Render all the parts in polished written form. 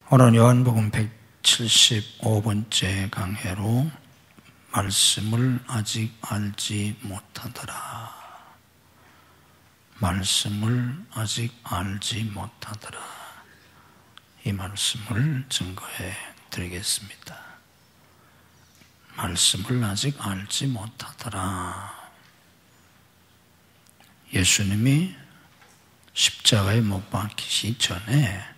오늘 요한복음 175번째 강해로 말씀을 아직 알지 못하더라. 말씀을 아직 알지 못하더라. 이 말씀을 증거해 드리겠습니다. 말씀을 아직 알지 못하더라. 예수님이 십자가에 못 박히기 전에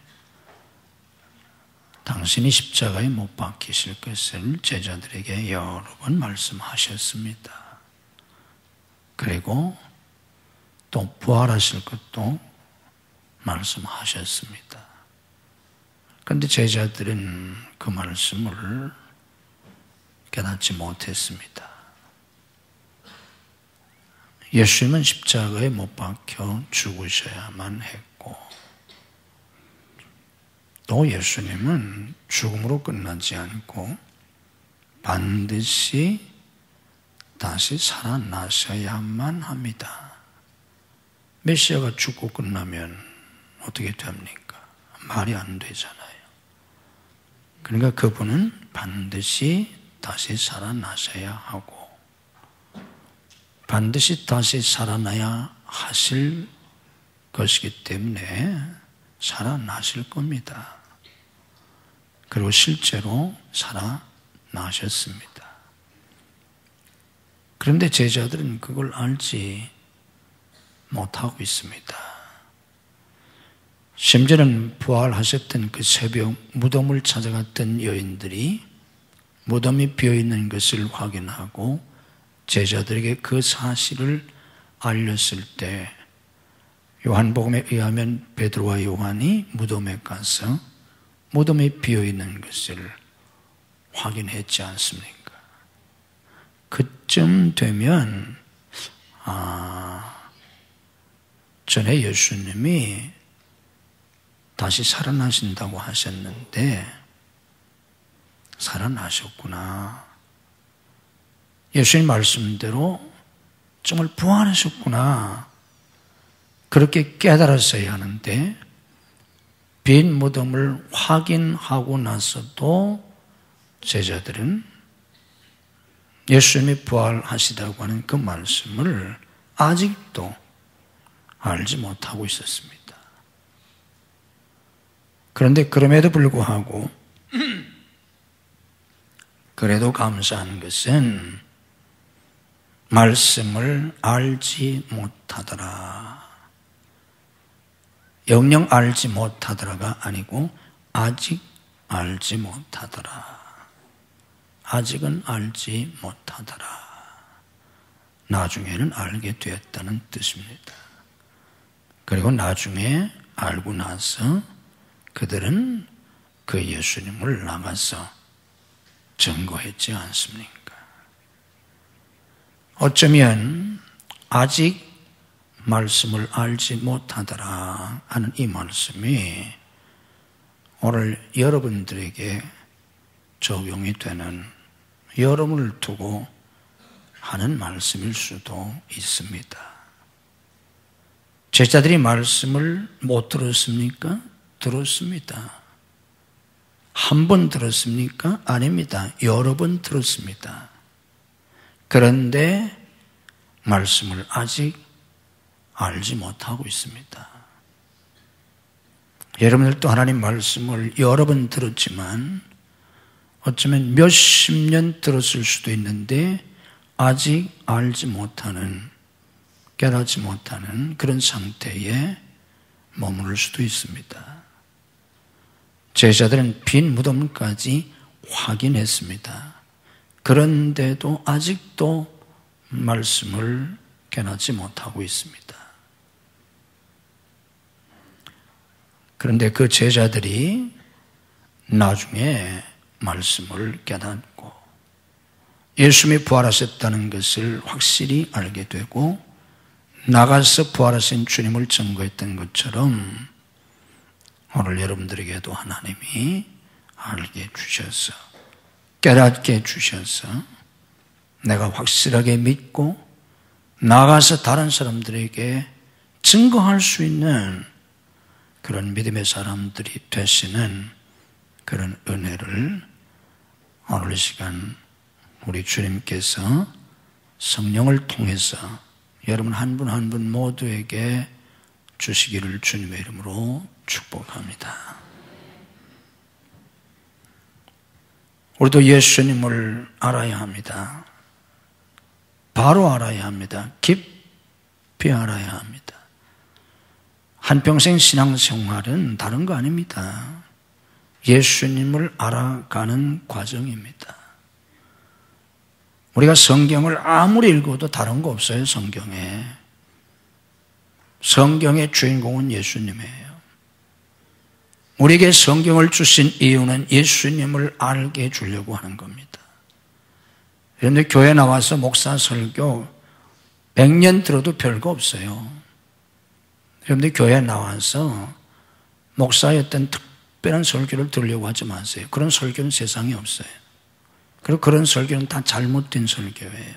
당신이 십자가에 못 박히실 것을 제자들에게 여러 번 말씀하셨습니다. 그리고 또 부활하실 것도 말씀하셨습니다. 그런데 제자들은 그 말씀을 깨닫지 못했습니다. 예수님은 십자가에 못 박혀 죽으셔야만 했고, 또 예수님은 죽음으로 끝나지 않고 반드시 다시 살아나셔야만 합니다. 메시아가 죽고 끝나면 어떻게 됩니까? 말이 안 되잖아요. 그러니까 그분은 반드시 다시 살아나셔야 하고 반드시 다시 살아나야 하실 것이기 때문에 살아나실 겁니다. 그리고 실제로 살아나셨습니다. 그런데 제자들은 그걸 알지 못하고 있습니다. 심지어는 부활하셨던 그 새벽 무덤을 찾아갔던 여인들이 무덤이 비어있는 것을 확인하고 제자들에게 그 사실을 알렸을 때 요한복음에 의하면 베드로와 요한이 무덤에 가서 무덤이 비어있는 것을 확인했지 않습니까? 그쯤 되면 전에 예수님이 다시 살아나신다고 하셨는데 살아나셨구나. 예수님 말씀대로 정말 부활하셨구나. 그렇게 깨달았어야 하는데 빈 무덤을 확인하고 나서도 제자들은 예수님이 부활하시다고 하는 그 말씀을 아직도 알지 못하고 있었습니다. 그런데 그럼에도 불구하고 그래도 감사한 것은 말씀을 알지 못하더라. 영영 알지 못하더라가 아니고 아직 알지 못하더라. 아직은 알지 못하더라. 나중에는 알게 되었다는 뜻입니다. 그리고 나중에 알고 나서 그들은 그 예수님을 나가서 증거했지 않습니까? 어쩌면 아직 말씀을 알지 못하더라 하는 이 말씀이 오늘 여러분들에게 적용이 되는 여러분을 두고 하는 말씀일 수도 있습니다. 제자들이 말씀을 못 들었습니까? 들었습니다. 한 번 들었습니까? 아닙니다. 여러 번 들었습니다. 그런데 말씀을 아직 알지 못하고 있습니다. 여러분들도 하나님 말씀을 여러 번 들었지만 어쩌면 몇십 년 들었을 수도 있는데 아직 알지 못하는, 깨닫지 못하는 그런 상태에 머무를 수도 있습니다. 제자들은 빈 무덤까지 확인했습니다. 그런데도 아직도 말씀을 깨닫지 못하고 있습니다. 그런데 그 제자들이 나중에 말씀을 깨닫고 예수님이 부활하셨다는 것을 확실히 알게 되고 나가서 부활하신 주님을 증거했던 것처럼 오늘 여러분들에게도 하나님이 알게 주셔서 깨닫게 주셔서 내가 확실하게 믿고 나가서 다른 사람들에게 증거할 수 있는 그런 믿음의 사람들이 되시는 그런 은혜를 오늘 시간 우리 주님께서 성령을 통해서 여러분 한 분 한 분 모두에게 주시기를 주님의 이름으로 축복합니다. 우리도 예수님을 알아야 합니다. 바로 알아야 합니다. 깊이 알아야 합니다. 한평생 신앙생활은 다른 거 아닙니다. 예수님을 알아가는 과정입니다. 우리가 성경을 아무리 읽어도 다른 거 없어요. 성경의 주인공은 예수님이에요. 우리에게 성경을 주신 이유는 예수님을 알게 해주려고 하는 겁니다. 그런데 교회 나와서 목사 설교 100년 들어도 별거 없어요. 여러분들 교회 나와서 목사의 어떤 특별한 설교를 들으려고 하지 마세요. 그런 설교는 세상에 없어요. 그리고 그런 설교는 다 잘못된 설교예요.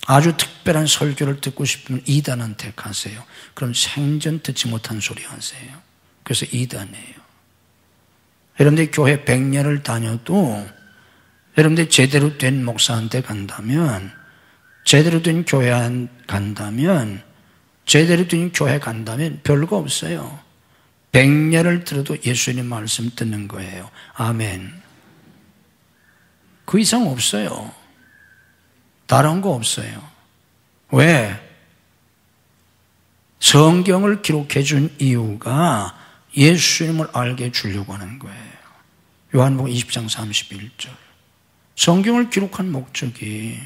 아주 특별한 설교를 듣고 싶으면 이단한테 가세요. 그럼 생전 듣지 못한 소리 하세요. 그래서 이단이에요. 여러분들 교회 100년을 다녀도 여러분들 제대로 된 목사한테 간다면, 제대로 된 교회 간다면, 제대로 된 교회 간다면 별거 없어요. 100년을 들어도 예수님 말씀 듣는 거예요. 아멘. 그 이상 없어요. 다른 거 없어요. 왜? 성경을 기록해 준 이유가 예수님을 알게 해주려고 하는 거예요. 요한복음 20장 31절. 성경을 기록한 목적이,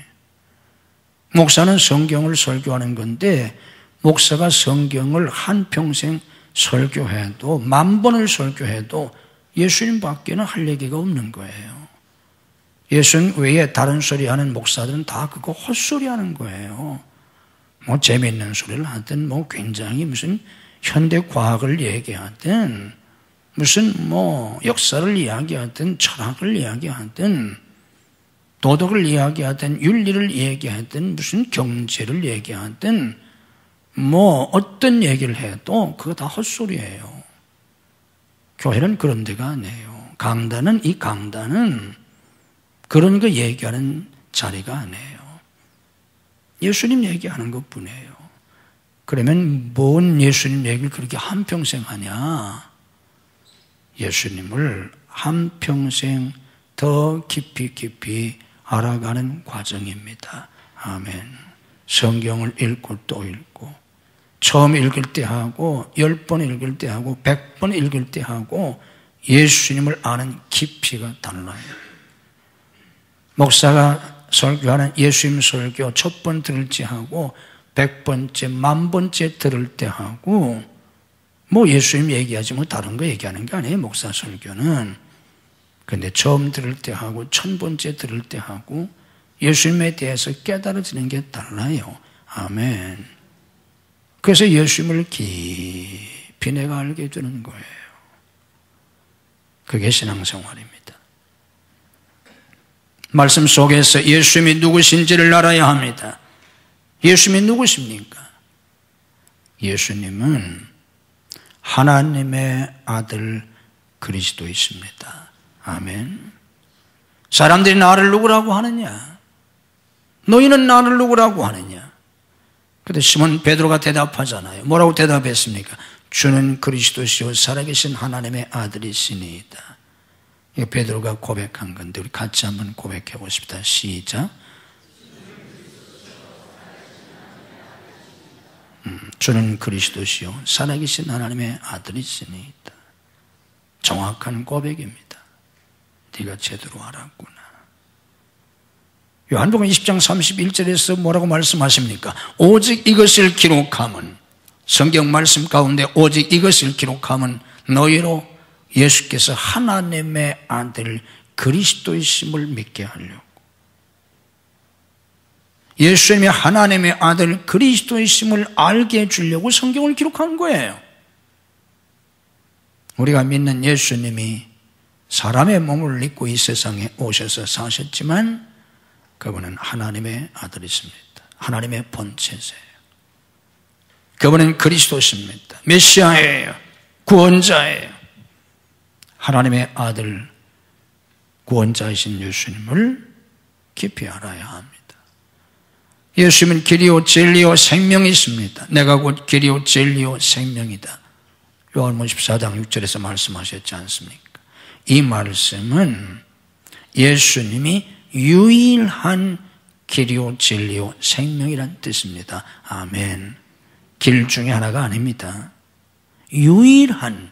목사는 성경을 설교하는 건데 목사가 성경을 한평생 설교해도 10,000번을 설교해도 예수님 밖에는 할 얘기가 없는 거예요. 예수님 외에 다른 소리 하는 목사들은 다 그거 헛소리 하는 거예요. 뭐 재미있는 소리를 하든, 뭐 굉장히 무슨 현대 과학을 얘기하든, 무슨 뭐 역사를 이야기하든, 철학을 이야기하든, 도덕을 이야기하든, 윤리를 얘기하든, 무슨 경제를 얘기하든, 뭐 어떤 얘기를 해도 그거 다 헛소리예요. 교회는 그런 데가 아니에요. 이 강단은 그런 거 얘기하는 자리가 아니에요. 예수님 얘기하는 것뿐이에요. 그러면 뭔 예수님 얘기를 그렇게 한평생 하냐? 예수님을 한평생 더 깊이 알아가는 과정입니다. 아멘. 성경을 읽고 또 읽고, 처음 읽을 때 하고 10번 읽을 때 하고 100번 읽을 때 하고 예수님을 아는 깊이가 달라요. 목사가 설교하는 예수님 설교 첫 번 들을 때 하고 100번째, 10,000번째 들을 때 하고, 뭐 예수님 얘기하지 뭐 다른 거 얘기하는 게 아니에요. 목사 설교는. 근데 처음 들을 때 하고 1000번째 들을 때 하고 예수님에 대해서 깨달아지는 게 달라요. 아멘. 그래서 예수님을 깊이 내가 알게 되는 거예요. 그게 신앙생활입니다. 말씀 속에서 예수님이 누구신지를 알아야 합니다. 예수님이 누구십니까? 예수님은 하나님의 아들 그리스도이십니다. 아멘. 사람들이 나를 누구라고 하느냐? 너희는 나를 누구라고 하느냐? 그런데 시몬 베드로가 대답하잖아요. 뭐라고 대답했습니까? 주는 그리스도시요 살아계신 하나님의 아들이시니이다. 이거 베드로가 고백한 건데 우리 같이 한번 고백해 보십시다. 시작. 주는 그리스도시요 살아계신 하나님의 아들이시니이다. 정확한 고백입니다. 네가 제대로 알았구나. 요한복음 20장 31절에서 뭐라고 말씀하십니까? 오직 이것을 기록함은, 성경 말씀 가운데 오직 이것을 기록함은 너희로 예수께서 하나님의 아들 그리스도이심을 믿게 하려고. 예수님이 하나님의 아들 그리스도이심을 알게 해주려고 성경을 기록한 거예요. 우리가 믿는 예수님이 사람의 몸을 입고 이 세상에 오셔서 사셨지만 그분은 하나님의 아들이십니다. 하나님의 본체세요. 그분은 그리스도십니다. 메시아예요. 구원자예요. 하나님의 아들 구원자이신 예수님을 깊이 알아야 합니다. 예수님은 길이요 진리요 생명이 있습니다. 내가 곧 길이요 진리요 생명이다. 요한복음 14장 6절에서 말씀하셨지 않습니까? 이 말씀은 예수님이 유일한 길이요 진리요 생명이란 뜻입니다. 아멘. 길 중에 하나가 아닙니다. 유일한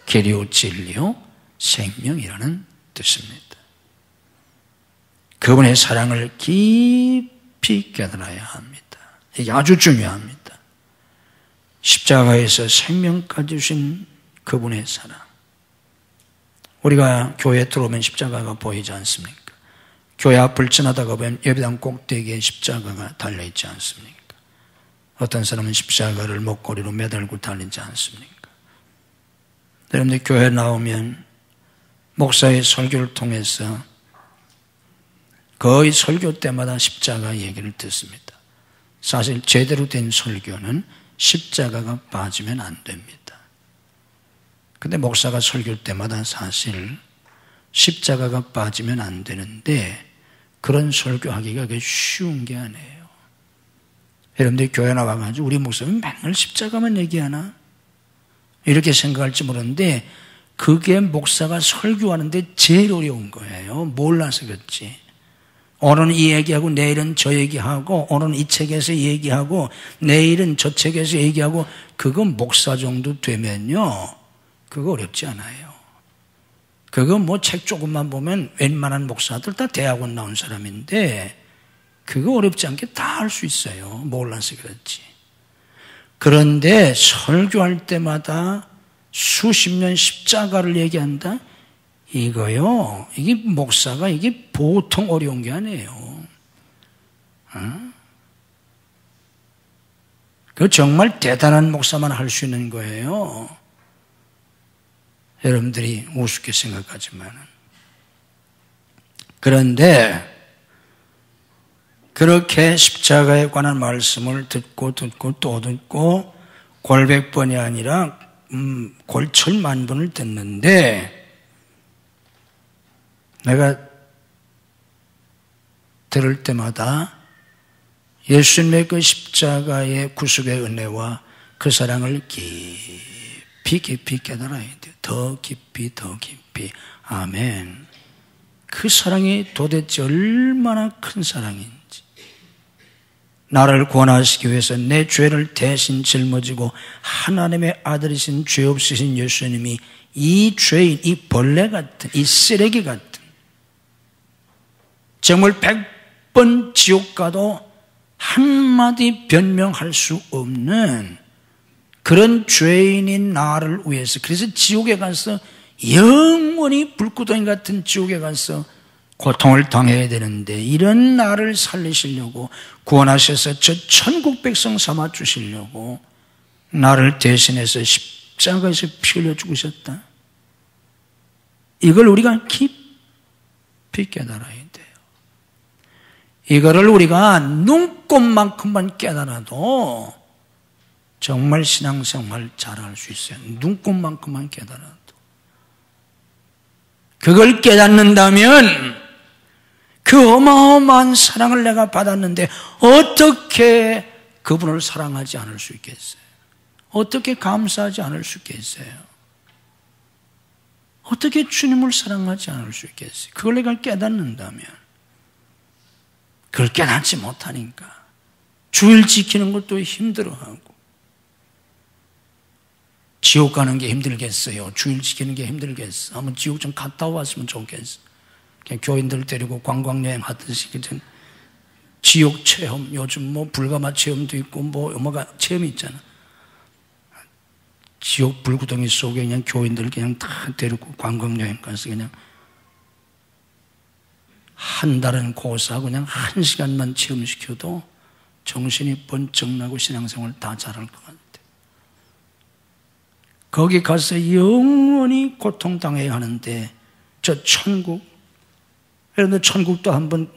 길이요 진리요 생명이라는 뜻입니다. 그분의 사랑을 깊이 깨달아야 합니다. 이게 아주 중요합니다. 십자가에서 생명까지 주신 그분의 사랑. 우리가 교회에 들어오면 십자가가 보이지 않습니까? 교회 앞을 지나다가 보면 예배당 꼭대기에 십자가가 달려있지 않습니까? 어떤 사람은 십자가를 목걸이로 매달고 달리지 않습니까? 여러분들 교회 나오면 목사의 설교를 통해서 거의 설교 때마다 십자가 얘기를 듣습니다. 사실 제대로 된 설교는 십자가가 빠지면 안 됩니다. 근데 목사가 설교할 때마다 사실 십자가가 빠지면 안 되는데 그런 설교하기가 그게 쉬운 게 아니에요. 여러분들 교회 나와가지고 우리 목사는 맨날 십자가만 얘기하나? 이렇게 생각할지 모르는데 그게 목사가 설교하는데 제일 어려운 거예요. 몰라서 그렇지. 오늘은 이 얘기하고 내일은 저 얘기하고 오늘은 이 책에서 얘기하고 내일은 저 책에서 얘기하고 그거 목사 정도 되면요 그거 어렵지 않아요. 그거 뭐 책 조금만 보면 웬만한 목사들 다 대학원 나온 사람인데 그거 어렵지 않게 다 할 수 있어요. 몰라서 그렇지. 그런데 설교할 때마다 수십 년 십자가를 얘기한다? 이거요, 이게 목사가 이게 보통 어려운 게 아니에요. 그 정말 대단한 목사만 할 수 있는 거예요. 여러분들이 우습게 생각하지만. 그런데 그렇게 십자가에 관한 말씀을 듣고 또 듣고 골백 번이 아니라 골철만 번을 듣는데 내가 들을 때마다 예수님의 그 십자가의 구속의 은혜와 그 사랑을 깊이 깨달아야 돼요. 더 깊이 아멘. 그 사랑이 도대체 얼마나 큰 사랑인지, 나를 구원하시기 위해서 내 죄를 대신 짊어지고 하나님의 아들이신 죄 없으신 예수님이 이 죄인, 이 벌레 같은, 이 쓰레기 같은, 정말 100번 지옥 가도 한마디 변명할 수 없는 그런 죄인인 나를 위해서, 그래서 지옥에 가서 영원히 불구덩이 같은 지옥에 가서 고통을 당해야 되는데 이런 나를 살리시려고 구원하셔서 저 천국 백성 삼아 주시려고 나를 대신해서 십자가에서 피 흘려 죽으셨다. 이걸 우리가 깊이 깨달아야 돼요. 이거를 우리가 눈꼽만큼만 깨달아도 정말 신앙생활 잘할 수 있어요. 눈꼽만큼만 깨달아도. 그걸 깨닫는다면 그 어마어마한 사랑을 내가 받았는데 어떻게 그분을 사랑하지 않을 수 있겠어요? 어떻게 감사하지 않을 수 있겠어요? 어떻게 주님을 사랑하지 않을 수 있겠어요? 그걸 내가 깨닫는다면. 그걸 깨닫지 못하니까 주일 지키는 것도 힘들어하고, 지옥 가는 게 힘들겠어요? 주일 지키는 게 힘들겠어? 한번 지옥 좀 갔다 왔으면 좋겠어. 그냥 교인들 데리고 관광여행 하듯이 그냥 지옥 체험, 요즘 뭐 불가마 체험도 있고 뭐가 체험이 있잖아. 지옥 불구덩이 속에 그냥 교인들 그냥 다 데리고 관광여행 가서 그냥 한 달은 고사하고 그냥 1시간만 체험시켜도 정신이 번쩍 나고 신앙생활 다 잘할 것 같아. 거기 가서 영원히 고통당해야 하는데 저 천국, 여러분들 천국도 한번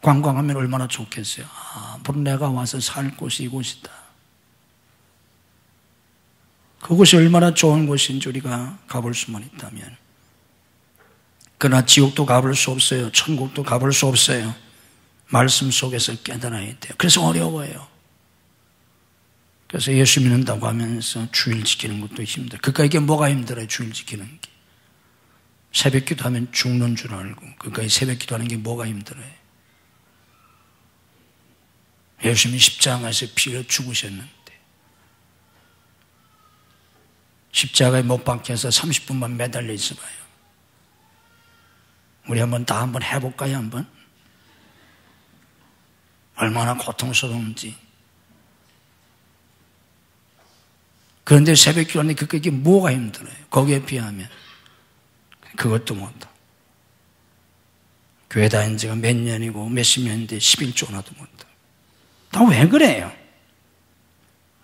관광하면 얼마나 좋겠어요. 아, 물론 내가 와서 살 곳이 이곳이다. 그곳이 얼마나 좋은 곳인지 우리가 가볼 수만 있다면. 그러나 지옥도 가볼 수 없어요. 천국도 가볼 수 없어요. 말씀 속에서 깨달아야 돼요. 그래서 어려워요. 그래서 예수 믿는다고 하면서 주일 지키는 것도 힘들어요. 그러니까 이게 뭐가 힘들어요? 주일 지키는 게. 새벽 기도하면 죽는 줄 알고 그러니까 새벽 기도하는 게 뭐가 힘들어요? 예수님이 십자가에서 피를 죽으셨는데 십자가에 못 박혀서 30분만 매달려 있어봐요. 우리 한번 해볼까요? 한번? 얼마나 고통스러운지. 그런데 새벽 기도하는데 그게 뭐가 힘들어요? 거기에 비하면 그것도 못하고 교회 다닌 지가 몇 년이고 몇십 년인데 11조 하나도 못하고 다 왜 그래요?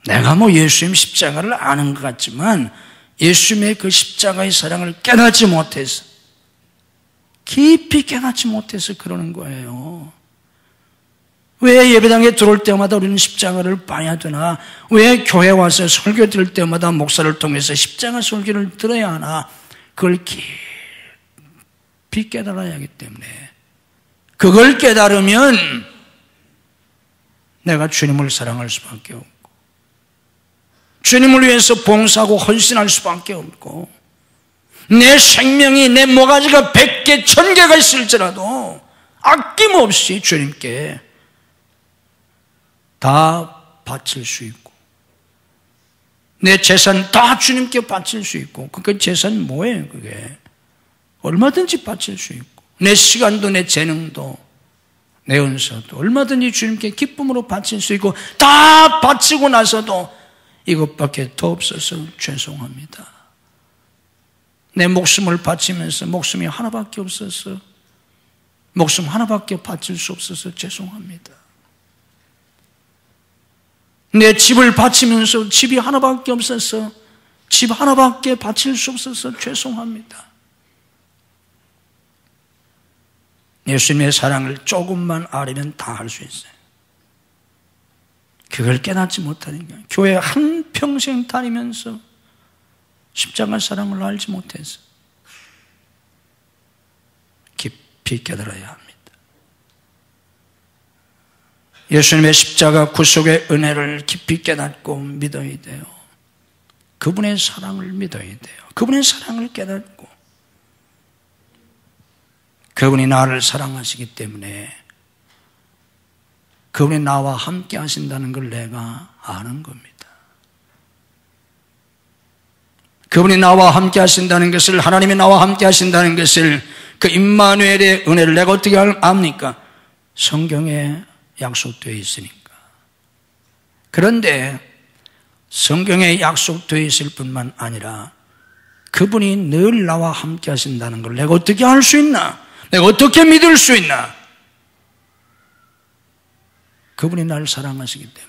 내가 예수님 십자가를 아는 것 같지만 예수님의 그 십자가의 사랑을 깨닫지 못해서 깊이 깨닫지 못해서 그러는 거예요. 왜 예배당에 들어올 때마다 우리는 십자가를 봐야 되나? 왜 교회 와서 설교 들을 때마다 목사를 통해서 십자가 설교를 들어야 하나? 그걸 깊이 깨달아야 하기 때문에 그걸 깨달으면 내가 주님을 사랑할 수밖에 없고 주님을 위해서 봉사하고 헌신할 수밖에 없고 내 생명이 내 모가지가 100개 1000개가 있을지라도 아낌없이 주님께 다 바칠 수 있고 내 재산 다 주님께 바칠 수 있고 그 재산 뭐예요? 그게 얼마든지 바칠 수 있고 내 시간도 내 재능도 내 은사도 얼마든지 주님께 기쁨으로 바칠 수 있고 다 바치고 나서도 이것밖에 더 없어서 죄송합니다. 내 목숨을 바치면서 목숨이 하나밖에 없어서 목숨 하나밖에 바칠 수 없어서 죄송합니다. 내 집을 바치면서 집이 하나밖에 없어서 집 하나밖에 바칠 수 없어서 죄송합니다. 예수님의 사랑을 조금만 알으면 다 할 수 있어요. 그걸 깨닫지 못하니까 교회 한평생 다니면서 십자가 사랑을 알지 못해서 깊이 깨달아야 합니다. 예수님의 십자가 구속의 은혜를 깊이 깨닫고 믿어야 돼요. 그분의 사랑을 믿어야 돼요. 그분의 사랑을 깨닫고 그분이 나를 사랑하시기 때문에 그분이 나와 함께 하신다는 걸 내가 아는 겁니다. 그분이 나와 함께 하신다는 것을 하나님이 나와 함께 하신다는 것을 그 임마누엘의 은혜를 내가 어떻게 압니까? 성경에 약속되어 있으니까. 그런데 성경에 약속되어 있을 뿐만 아니라 그분이 늘 나와 함께 하신다는 걸 내가 어떻게 알 수 있나? 내가 어떻게 믿을 수 있나? 그분이 나를 사랑하시기 때문에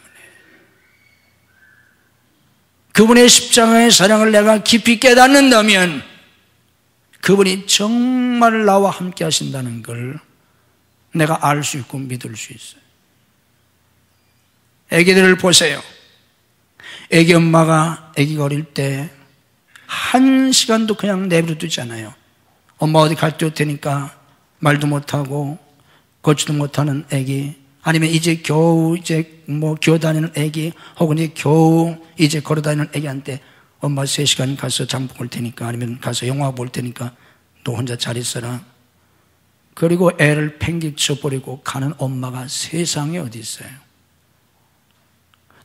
그분의 십자가의 사랑을 내가 깊이 깨닫는다면 그분이 정말 나와 함께 하신다는 걸 내가 알 수 있고 믿을 수 있어요. 애기들을 보세요. 애기 엄마가 애기가 어릴 때 1시간도 그냥 내버려 두잖아요. 엄마 어디 갈 때 올 테니까 말도 못하고 걷지도 못하는 애기, 아니면 이제 겨우 기어 다니는 애기, 혹은 이제 겨우 이제 걸어 다니는 애기한테 엄마 3시간 가서 장보 볼 테니까, 아니면 가서 영화 볼 테니까 너 혼자 잘 있어라. 그리고 애를 팽개쳐 버리고 가는 엄마가 세상에 어디 있어요?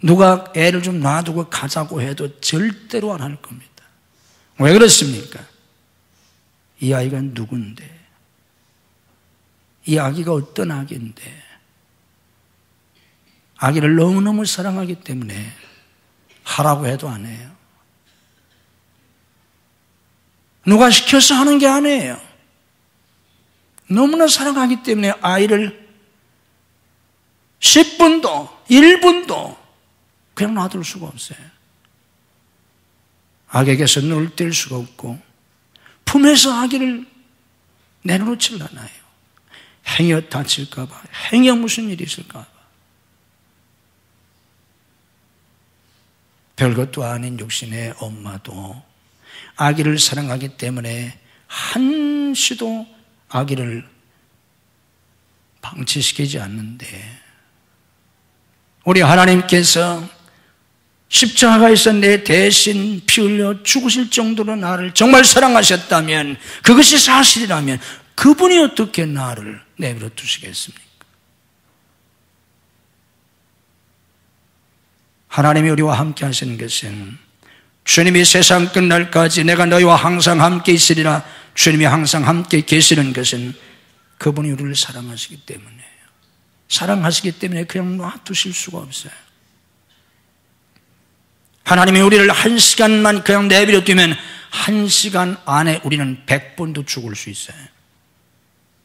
누가 애를 좀 놔두고 가자고 해도 절대로 안 할 겁니다. 왜 그렇습니까? 이 아이가 누군데? 이 아기가 어떤 아기인데? 아기를 너무너무 사랑하기 때문에 하라고 해도 안 해요. 누가 시켜서 하는 게 아니에요. 너무나 사랑하기 때문에 아이를 10분도 1분도 그냥 놔둘 수가 없어요. 아기에게서 눈을 뗄 수가 없고 품에서 아기를 내려놓질 않아요. 행여 다칠까 봐, 행여 무슨 일이 있을까 봐. 별것도 아닌 육신의 엄마도 아기를 사랑하기 때문에 한시도 아기를 방치시키지 않는데, 우리 하나님께서 십자가에서 내 대신 피 흘려 죽으실 정도로 나를 정말 사랑하셨다면, 그것이 사실이라면 그분이 어떻게 나를 내버려 두시겠습니까? 하나님이 우리와 함께 하시는 것은, 주님이 세상 끝날까지 내가 너희와 항상 함께 있으리라, 주님이 항상 함께 계시는 것은 그분이 우리를 사랑하시기 때문이에요. 사랑하시기 때문에 그냥 놔두실 수가 없어요. 하나님이 우리를 1시간만 그냥 내버려 두면 1시간 안에 우리는 100번도 죽을 수 있어요.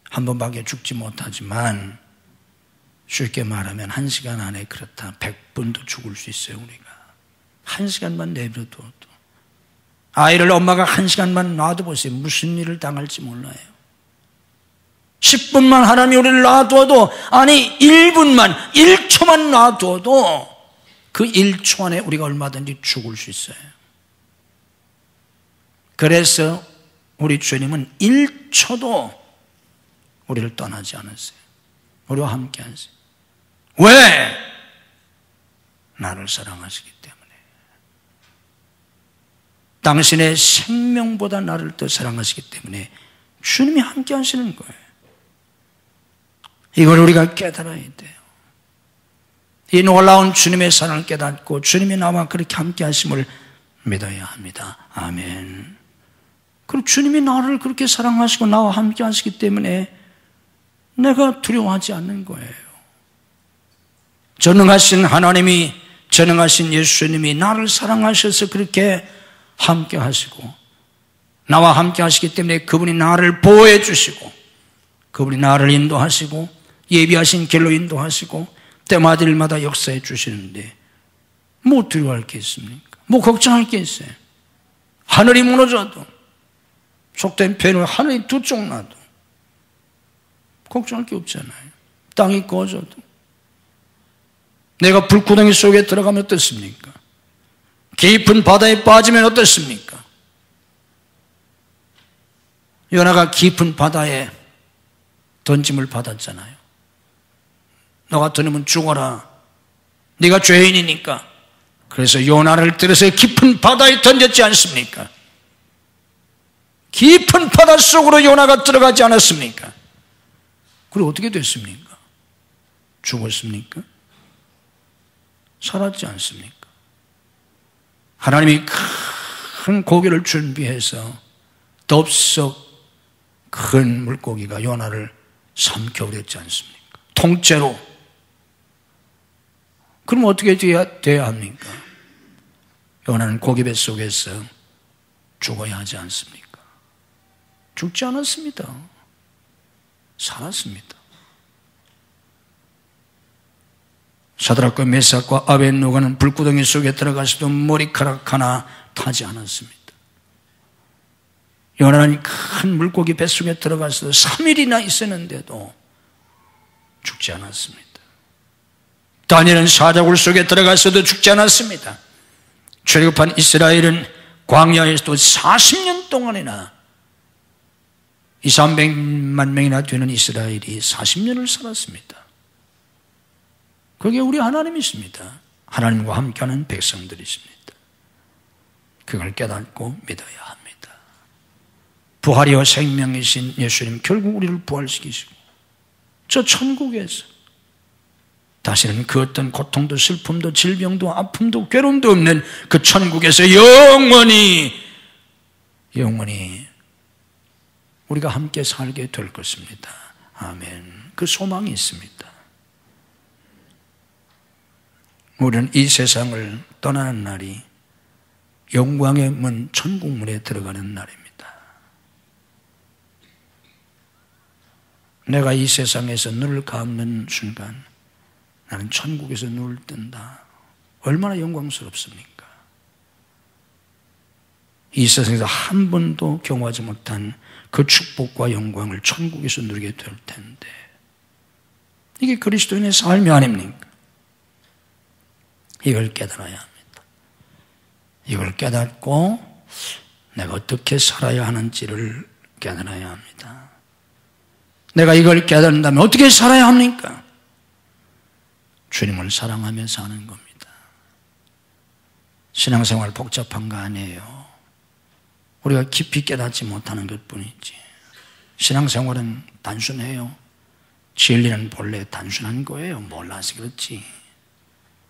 한 번밖에 죽지 못하지만 쉽게 말하면 1시간 안에 그렇다 100번도 죽을 수 있어요. 우리가 1시간만 내버려 둬도, 아이를 엄마가 1시간만 놔둬보세요. 무슨 일을 당할지 몰라요. 10분만 하나님이 우리를 놔둬도, 아니 1분만 1초만 놔둬도 그 1초 안에 우리가 얼마든지 죽을 수 있어요. 그래서 우리 주님은 1초도 우리를 떠나지 않았어요. 우리와 함께 하세요. 왜? 나를 사랑하시기 때문에. 당신의 생명보다 나를 더 사랑하시기 때문에 주님이 함께 하시는 거예요. 이걸 우리가 깨달아야 돼요. 이 놀라운 주님의 사랑을 깨닫고 주님이 나와 그렇게 함께 하심을 믿어야 합니다. 아멘. 그리고 주님이 나를 그렇게 사랑하시고 나와 함께 하시기 때문에 내가 두려워하지 않는 거예요. 전능하신 하나님이, 전능하신 예수님이 나를 사랑하셔서 그렇게 함께 하시고, 나와 함께 하시기 때문에 그분이 나를 보호해 주시고, 그분이 나를 인도하시고, 예비하신 길로 인도하시고, 때마다 역사해 주시는데 뭐 두려워할 게 있습니까? 뭐 걱정할 게 있어요? 하늘이 무너져도, 속된 표현으로 하늘이 두 쪽 나도 걱정할 게 없잖아요. 땅이 꺼져도, 내가 불구덩이 속에 들어가면 어떻습니까? 깊은 바다에 빠지면 어떻습니까? 요나가 깊은 바다에 던짐을 받았잖아요. 너 같은 놈은 죽어라, 네가 죄인이니까. 그래서 요나를 들여서 깊은 바다에 던졌지 않습니까? 깊은 바다 속으로 요나가 들어가지 않았습니까? 그리고 어떻게 됐습니까? 죽었습니까? 살았지 않습니까? 하나님이 큰 고기를 준비해서 덥석 큰 물고기가 요나를 삼켜버렸지 않습니까? 통째로. 그럼 어떻게 돼야 합니까? 요나는 고기배 속에서 죽어야 하지 않습니까? 죽지 않았습니다. 살았습니다. 사드락과 메삭과 아벳노가는 불구덩이 속에 들어가서도 머리카락 하나 타지 않았습니다. 요나는 큰 물고기 뱃속에 들어가서도 3일이나 있었는데도 죽지 않았습니다. 다니엘은 사자굴 속에 들어가서도 죽지 않았습니다. 출애굽한 이스라엘은 광야에서도 40년 동안이나 200~300만 명이나 되는 이스라엘이 40년을 살았습니다. 그게 우리 하나님이십니다. 하나님과 함께하는 백성들이십니다. 그걸 깨닫고 믿어야 합니다. 부활이요 생명이신 예수님, 결국 우리를 부활시키시고 저 천국에서 다시는 그 어떤 고통도 슬픔도 질병도 아픔도 괴로움도 없는 그 천국에서 영원히 우리가 함께 살게 될 것입니다. 아멘. 그 소망이 있습니다. 우리는 이 세상을 떠나는 날이 영광의 문, 천국문에 들어가는 날입니다. 내가 이 세상에서 눈을 감는 순간 나는 천국에서 눈을 뜬다. 얼마나 영광스럽습니까? 이 세상에서 한 번도 경험하지 못한 그 축복과 영광을 천국에서 누리게 될 텐데, 이게 그리스도인의 삶이 아닙니까? 이걸 깨달아야 합니다. 이걸 깨닫고 내가 어떻게 살아야 하는지를 깨달아야 합니다. 내가 이걸 깨닫는다면 어떻게 살아야 합니까? 주님을 사랑하며 사는 겁니다. 신앙생활 복잡한 거 아니에요. 우리가 깊이 깨닫지 못하는 것뿐이지. 신앙생활은 단순해요. 진리는 본래 단순한 거예요. 몰라서 그렇지.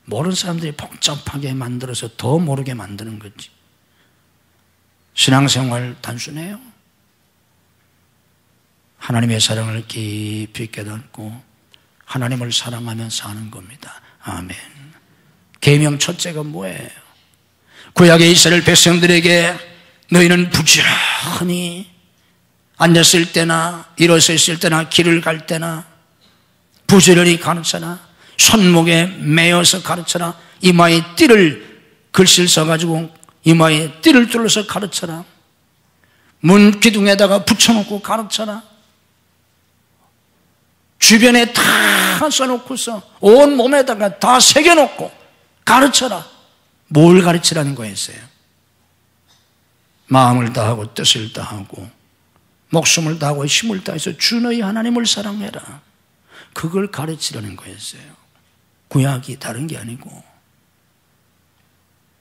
모르는 사람들이 복잡하게 만들어서 더 모르게 만드는 거지. 신앙생활 단순해요. 하나님의 사랑을 깊이 깨닫고 하나님을 사랑하며 사는 겁니다. 아멘. 계명 첫째가 뭐예요? 구약의 이스라엘 백성들에게 너희는 부지런히 앉았을 때나 일어서 있을 때나 길을 갈 때나 부지런히 가르쳐라. 손목에 매어서 가르쳐라. 이마에 띠를 글씨를 써가지고 이마에 띠를 둘러서 가르쳐라. 문 기둥에다가 붙여놓고 가르쳐라. 주변에 다 써놓고서 온 몸에다가 다 새겨놓고 가르쳐라. 뭘 가르치라는 거였어요? 마음을 다하고 뜻을 다하고 목숨을 다하고 힘을 다해서 주 너희 하나님을 사랑해라. 그걸 가르치라는 거였어요. 구약이 다른 게 아니고.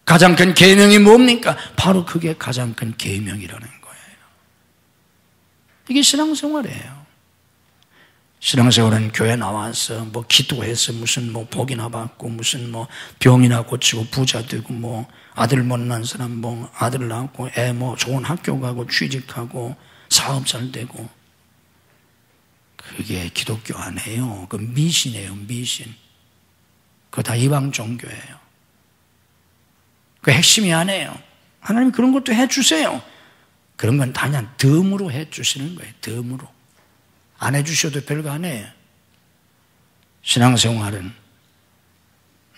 가장 큰 계명이 뭡니까? 바로 그게 가장 큰 계명이라는 거예요. 이게 신앙생활이에요. 신앙생활은 교회 나와서 뭐 기도해서 무슨 뭐 복이나 받고 무슨 뭐 병이나 고치고 부자 되고 뭐 아들 못 낳은 사람 뭐 아들 낳고 애 뭐 좋은 학교 가고 취직하고 사업 잘 되고, 그게 기독교 아니에요. 그 미신이에요. 미신. 그거 다 이방 종교예요. 그 핵심이 아니에요. 하나님 그런 것도 해주세요. 그런 건 다 그냥 덤으로 해주시는 거예요. 덤으로. 안 해주셔도 별거 아니에요. 신앙생활은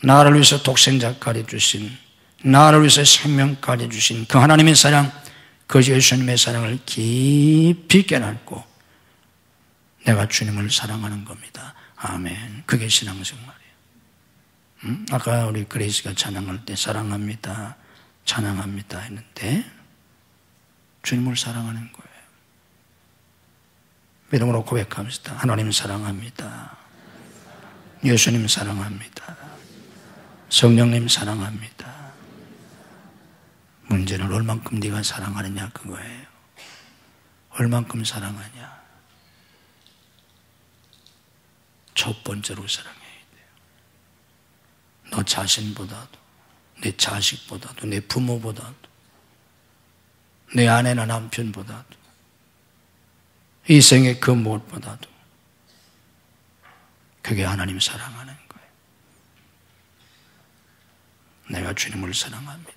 나를 위해서 독생자까지 주신, 나를 위해서 생명까지 주신 그 하나님의 사랑, 그 예수님의 사랑을 깊이 깨닫고 내가 주님을 사랑하는 겁니다. 아멘. 그게 신앙생활이에요. 아까 우리 그레이스가 찬양할 때 사랑합니다, 찬양합니다 했는데 주님을 사랑하는 거예요. 믿음으로 고백합시다. 하나님 사랑합니다. 예수님 사랑합니다. 성령님 사랑합니다. 문제는 얼만큼 네가 사랑하느냐 그거예요. 얼만큼 사랑하냐. 첫 번째로 사랑해야 돼요. 너 자신보다도, 내 자식보다도, 내 부모보다도, 내 아내나 남편보다도, 이 생의 그 무엇보다도 그게 하나님 사랑하는 거예요. 내가 주님을 사랑합니다.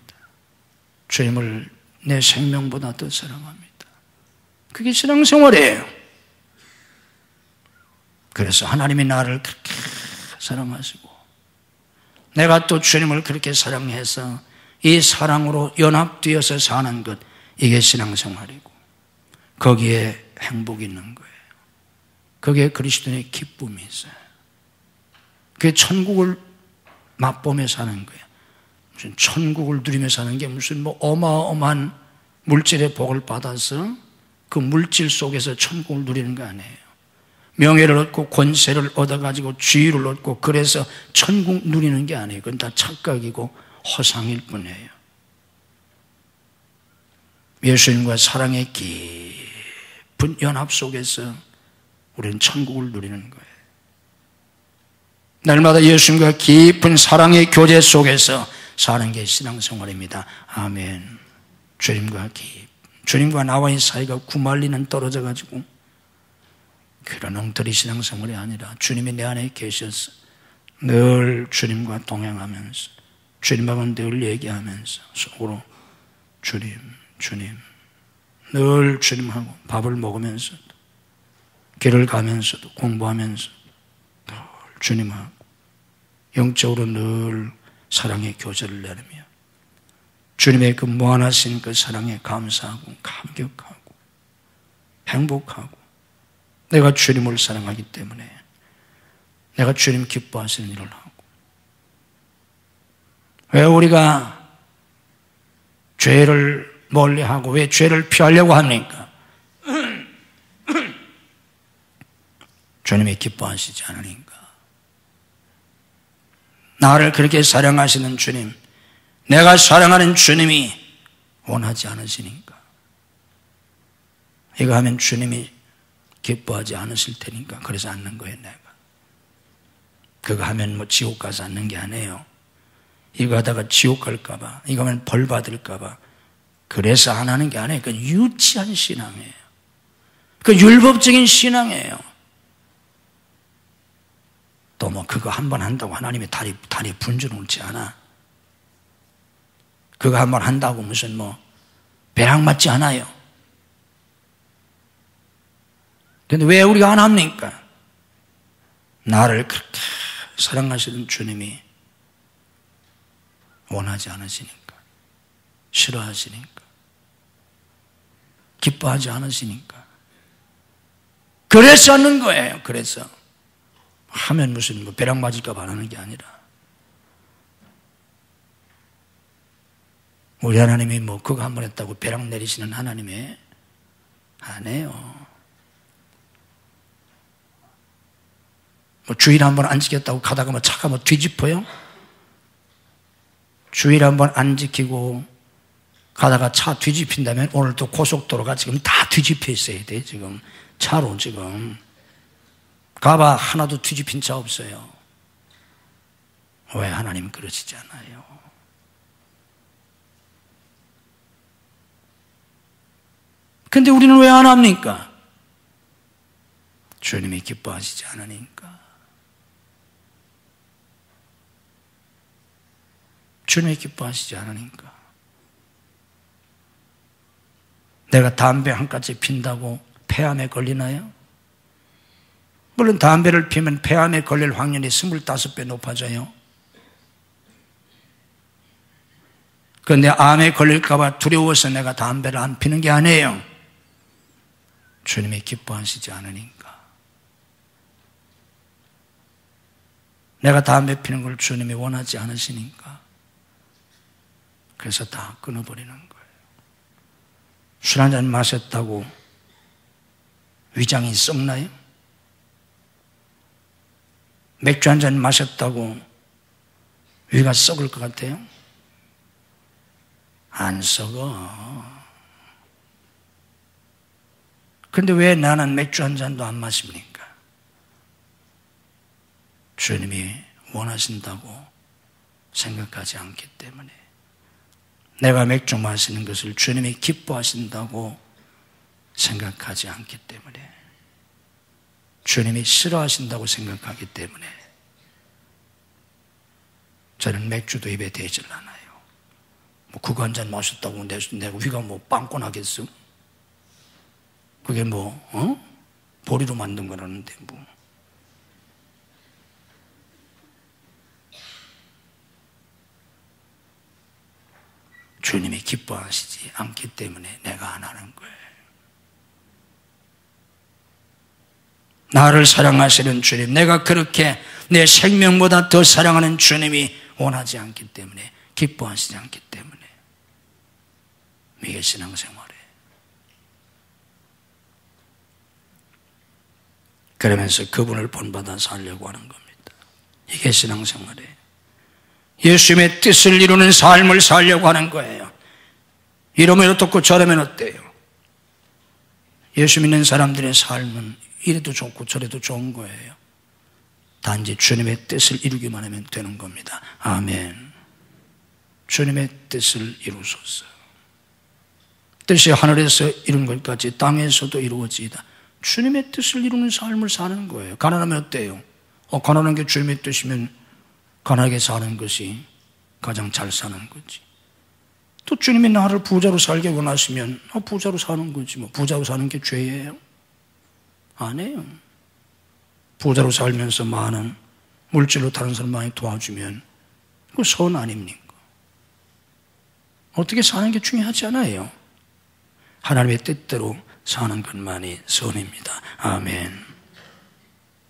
주님을 내 생명보다 더 사랑합니다. 그게 신앙생활이에요. 그래서 하나님이 나를 그렇게 사랑하시고 내가 또 주님을 그렇게 사랑해서 이 사랑으로 연합되어서 사는 것, 이게 신앙생활이고 거기에 행복이 있는 거예요. 거기에 그리스도의 기쁨이 있어요. 그게 천국을 맛보며 사는 거예요. 무슨 천국을 누리며 사는 게 무슨 뭐 어마어마한 물질의 복을 받아서 그 물질 속에서 천국을 누리는 거 아니에요. 명예를 얻고 권세를 얻어가지고 지위를 얻고 그래서 천국 누리는 게 아니에요. 그건 다 착각이고 허상일 뿐이에요. 예수님과 사랑의 깊은 연합 속에서 우리는 천국을 누리는 거예요. 날마다 예수님과 깊은 사랑의 교제 속에서 사는 게 신앙생활입니다. 아멘. 주님과 나와의 사이가 구말리는 떨어져가지고 그런 엉터리 신앙생활이 아니라 주님이 내 안에 계셔서 늘 주님과 동행하면서 주님하고 늘 얘기하면서 속으로 주님 늘 주님하고 밥을 먹으면서도 길을 가면서도 공부하면서도 늘 주님하고 영적으로 늘 사랑의 교제를 나누며 주님의 그 무한하신 그 사랑에 감사하고 감격하고 행복하고 내가 주님을 사랑하기 때문에 내가 주님 기뻐하시는 일을 하고, 왜 우리가 죄를 멀리하고 왜 죄를 피하려고 합니까? 주님이 기뻐하시지 않으니까. 나를 그렇게 사랑하시는 주님, 내가 사랑하는 주님이 원하지 않으시니까. 이거 하면 주님이 기뻐하지 않으실 테니까 그래서 않는 거예요. 내가 그거 하면 뭐 지옥 가서 않는 게 아니에요. 이거 하다가 지옥 갈까 봐, 이거 하면 벌 받을까 봐 그래서 안 하는 게 아니에요. 그건 유치한 신앙이에요. 그 율법적인 신앙이에요. 또 뭐 그거 한 번 한다고 하나님이 다리 분줄 놓지 않아. 그거 한 번 한다고 무슨 뭐 배락 맞지 않아요. 근데 왜 우리가 안 합니까? 나를 그렇게 사랑하시는 주님이 원하지 않으시니까, 싫어하시니까, 기뻐하지 않으시니까. 그래서 하는 거예요. 그래서 하면 무슨 뭐 벼락 맞을까 봐 하는 게 아니라, 우리 하나님이 뭐 그거 한 번 했다고 벼락 내리시는 하나님이 아니에요. 뭐 주일 한 번 안 지켰다고 가다가 뭐 차가 뭐 뒤집어요? 주일 한 번 안 지키고 가다가 차 뒤집힌다면 오늘 또 고속도로가 지금 다 뒤집혀 있어야 돼. 지금 차로 지금 가봐 하나도 뒤집힌 차 없어요. 왜 하나님 그러시지 않아요? 근데 우리는 왜 안 합니까? 주님이 기뻐하시지 않으니까. 주님이 기뻐하시지 않으니까. 내가 담배 한 가지 핀다고 폐암에 걸리나요? 물론 담배를 피면 폐암에 걸릴 확률이 25배 높아져요. 그런데 암에 걸릴까 봐 두려워서 내가 담배를 안 피는 게 아니에요. 주님이 기뻐하시지 않으니까. 내가 담배 피는 걸 주님이 원하지 않으시니까. 그래서 다 끊어버리는 거예요. 술 한 잔 마셨다고 위장이 썩나요? 맥주 한 잔 마셨다고 위가 썩을 것 같아요? 안 썩어. 근데 왜 나는 맥주 한 잔도 안 마십니까? 주님이 원하신다고 생각하지 않기 때문에. 내가 맥주 마시는 것을 주님이 기뻐하신다고 생각하지 않기 때문에, 주님이 싫어하신다고 생각하기 때문에 저는 맥주도 입에 대질 않아요. 뭐 그거 한 잔 마셨다고 내 위가 뭐 빵꾸 나겠어? 그게 뭐 보리로 만든 거라는데 뭐. 주님이 기뻐하시지 않기 때문에 내가 안 하는 거예요. 나를 사랑하시는 주님, 내가 그렇게 내 생명보다 더 사랑하는 주님이 원하지 않기 때문에, 기뻐하시지 않기 때문에 이게 신앙생활이에요. 그러면서 그분을 본받아 살려고 하는 겁니다. 이게 신앙생활이에요. 예수님의 뜻을 이루는 삶을 살려고 하는 거예요. 이러면 어떻고 저러면 어때요? 예수 믿는 사람들의 삶은 이래도 좋고 저래도 좋은 거예요. 단지 주님의 뜻을 이루기만 하면 되는 겁니다. 아멘. 주님의 뜻을 이루소서. 뜻이 하늘에서 이룬 것까지 땅에서도 이루어지이다. 주님의 뜻을 이루는 삶을 사는 거예요. 가난하면 어때요? 가난한 게 주님의 뜻이면 가난하게 사는 것이 가장 잘 사는 거지. 또 주님이 나를 부자로 살게 원하시면 부자로 사는 거지. 뭐 부자로 사는 게 죄예요? 아니에요. 부자로 살면서 많은 물질로 다른 사람 많이 도와주면 그거 선 아닙니까? 어떻게 사는 게 중요하지 않아요. 하나님의 뜻대로 사는 것만이 선입니다. 아멘.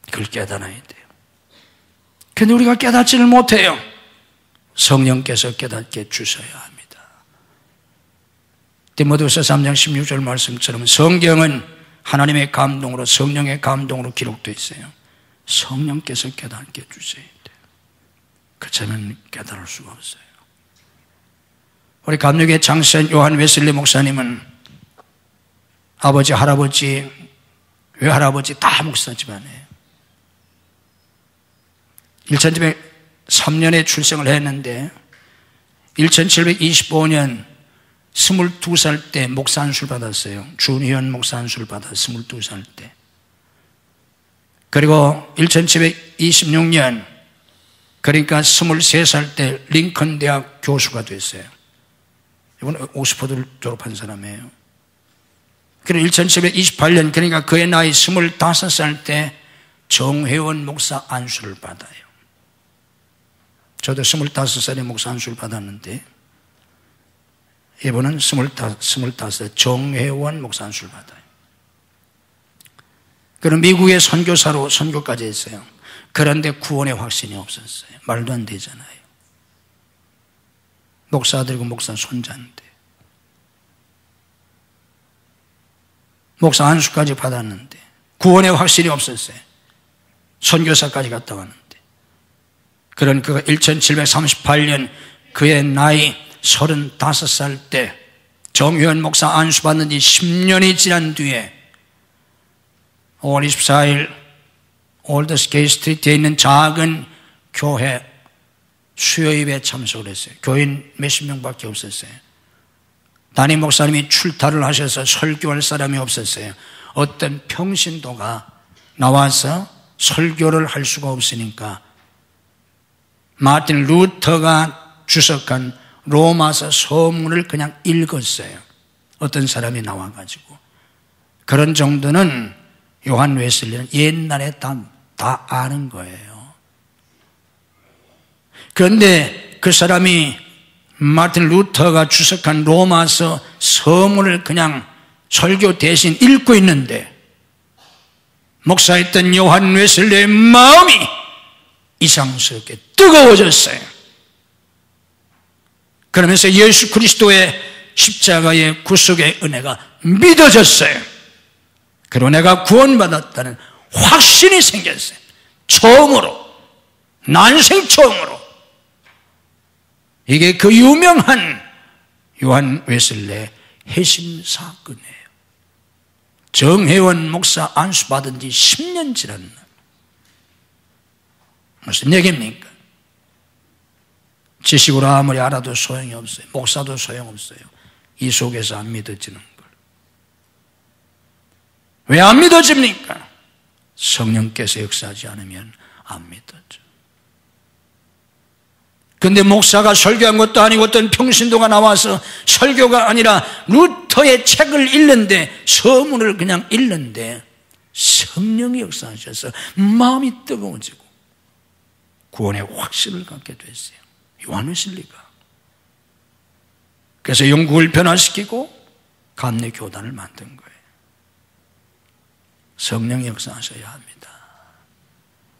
그걸 깨달아야 돼요. 근데 우리가 깨닫지를 못해요. 성령께서 깨닫게 주셔야 합니다. 디모데후서 3장 16절 말씀처럼 성경은 하나님의 감동으로, 성령의 감동으로 기록되어 있어요. 성령께서 깨닫게 해주셔야 돼요. 그렇다면 깨달을 수가 없어요. 우리 감리교의 장로인 요한 웨슬리 목사님은 아버지, 할아버지, 외할아버지 다 목사 집안이에요. 1703년에 출생을 했는데 1725년 22살 때 목사 안수를 받았어요. 준희연 목사 안수를 받았어요. 22살 때. 그리고 1726년, 그러니까 23살 때 링컨 대학 교수가 됐어요. 이건 옥스퍼드를 졸업한 사람이에요. 그리고 1728년, 그러니까 그의 나이 25살 때 정회원 목사 안수를 받아요. 저도 25살에 목사 안수를 받았는데 이분은 25살 정회원 목사 안수를 받아요. 그럼 미국의 선교사로 선교까지 했어요. 그런데 구원의 확신이 없었어요. 말도 안 되잖아요. 목사들이고 목사 손자인데. 목사 안수까지 받았는데 구원의 확신이 없었어요. 선교사까지 갔다 왔는데. 그러니까 1738년 그의 나이 35살 때 정회원 목사 안수 받는 지 10년이 지난 뒤에 5월 24일 올드스게이 스트리트에 있는 작은 교회 수요예배에 참석을 했어요. 교인 몇십 명밖에 없었어요. 담임 목사님이 출타를 하셔서 설교할 사람이 없었어요. 어떤 평신도가 나와서 설교를 할 수가 없으니까 마틴 루터가 주석한 로마서 서문을 그냥 읽었어요. 어떤 사람이 나와가지고. 그런 정도는 요한 웨슬리는 옛날에 다 아는 거예요. 그런데 그 사람이 마틴 루터가 주석한 로마서 서문을 그냥 설교 대신 읽고 있는데 목사였던 요한 웨슬리의 마음이 이상스럽게 뜨거워졌어요. 그러면서 예수 그리스도의 십자가의 구속의 은혜가 믿어졌어요. 그리고 내가 구원받았다는 확신이 생겼어요. 처음으로, 난생 처음으로. 이게 그 유명한 요한 웨슬리의 회심 사건이에요. 정회원 목사 안수 받은 지 10년 지난 날. 무슨 얘기입니까? 지식으로 아무리 알아도 소용이 없어요. 목사도 소용없어요. 이 속에서 안 믿어지는 걸. 왜 안 믿어집니까? 성령께서 역사하지 않으면 안 믿어져. 근데 목사가 설교한 것도 아니고 어떤 평신도가 나와서 설교가 아니라 루터의 책을 읽는데, 서문을 그냥 읽는데 성령이 역사하셔서 마음이 뜨거워지고 구원의 확신을 갖게 됐어요. 요한 웨슬리가. 그래서 영국을 변화시키고 감리 교단을 만든 거예요. 성령이 역사하셔야 합니다.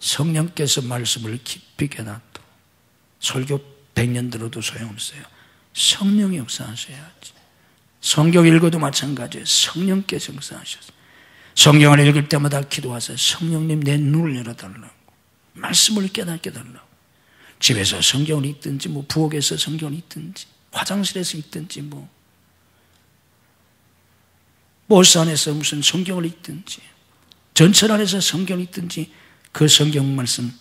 성령께서 말씀을 깊이 깨닫도 설교 100년 들어도 소용없어요. 성령이 역사하셔야지. 성경 읽어도 마찬가지예요. 성령께서 역사하셔서 성경을 읽을 때마다 기도하세요. 성령님 내 눈을 열어달라고, 말씀을 깨닫게 달라고. 집에서 성경을 읽든지 부엌에서 성경을 읽든지 화장실에서 읽든지 버스 안에서 무슨 성경을 읽든지 전철 안에서 성경을 읽든지 그 성경 말씀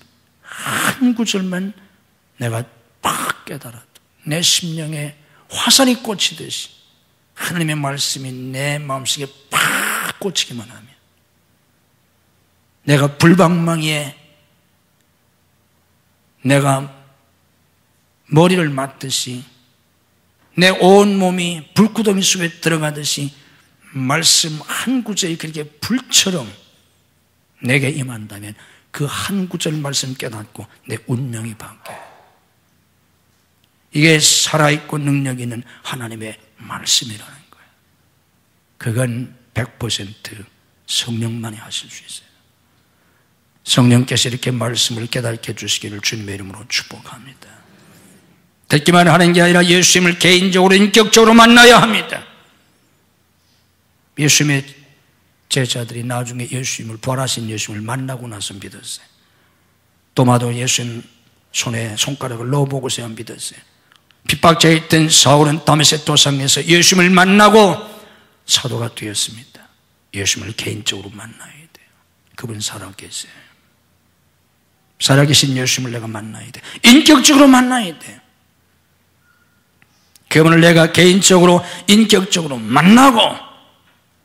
한 구절만 내가 팍 깨달아도 내 심령에 화살이 꽂히듯이 하나님의 말씀이 내 마음속에 팍 꽂히기만 하면 내가 불방망이에 내가 머리를 맞듯이 내 온몸이 불구덩이 속에 들어가듯이 말씀 한 구절이 그렇게 불처럼 내게 임한다면 그 한 구절 말씀 깨닫고 내 운명이 바뀌어요. 이게 살아있고 능력 있는 하나님의 말씀이라는 거예요. 그건 100% 성령만이 하실 수 있어요. 성령께서 이렇게 말씀을 깨닫게 해주시기를 주님의 이름으로 축복합니다. 듣기만 하는 게 아니라 예수님을 개인적으로 인격적으로 만나야 합니다. 예수님의 제자들이 나중에 예수님을, 부활하신 예수님을 만나고 나서 믿었어요. 도마도 예수님 손에 손가락을 넣어보고서야 믿었어요. 핍박자에 있던 사울은 다메섹 도상에서 예수님을 만나고 사도가 되었습니다. 예수님을 개인적으로 만나야 돼요. 그분 살아계세요. 살아계신 예수님을 내가 만나야 돼. 인격적으로 만나야 돼. 그분을 내가 개인적으로, 인격적으로 만나고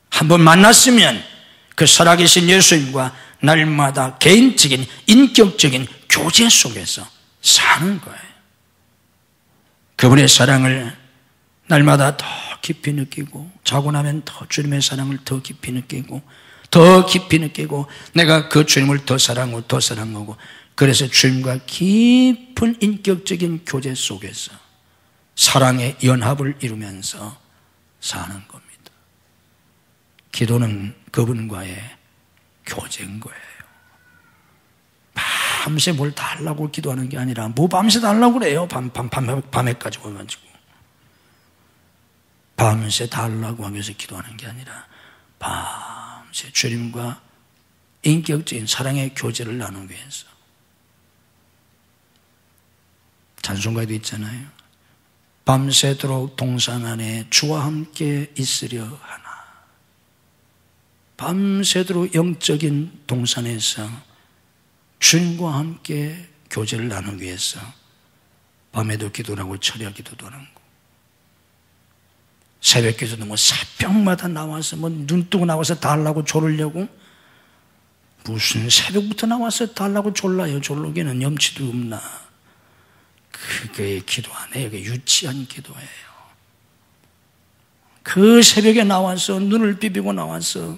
한번 만났으면 그 살아계신 예수님과 날마다 개인적인, 인격적인 교제 속에서 사는 거예요. 그분의 사랑을 날마다 더 깊이 느끼고, 자고 나면 더 주님의 사랑을 더 깊이 느끼고, 더 깊이 느끼고, 내가 그 주님을 더 사랑하고 더 사랑하고, 그래서 주님과 깊은 인격적인 교제 속에서 사랑의 연합을 이루면서 사는 겁니다. 기도는 그분과의 교제인 거예요. 밤새 뭘 달라고 기도하는 게 아니라, 뭐 밤새 달라고 그래요. 밤에까지 와가지고. 밤새 달라고 하기 위해서 기도하는 게 아니라, 밤새 주님과 인격적인 사랑의 교제를 나누기 위해서. 찬송가에도 있잖아요. 밤새도록 동산 안에 주와 함께 있으려 하나. 밤새도록 영적인 동산에서 주님과 함께 교제를 나누기 위해서 밤에도 기도를 하고 철야 기도도 하는 거. 새벽 기도도 뭐 새벽마다 나와서 뭐 눈 뜨고 나와서 달라고 졸으려고, 무슨 새벽부터 나와서 달라고 졸라요. 졸르기는 염치도 없나. 그게 기도 아니에요. 그게 유치한 기도예요. 그 새벽에 나와서 눈을 비비고 나와서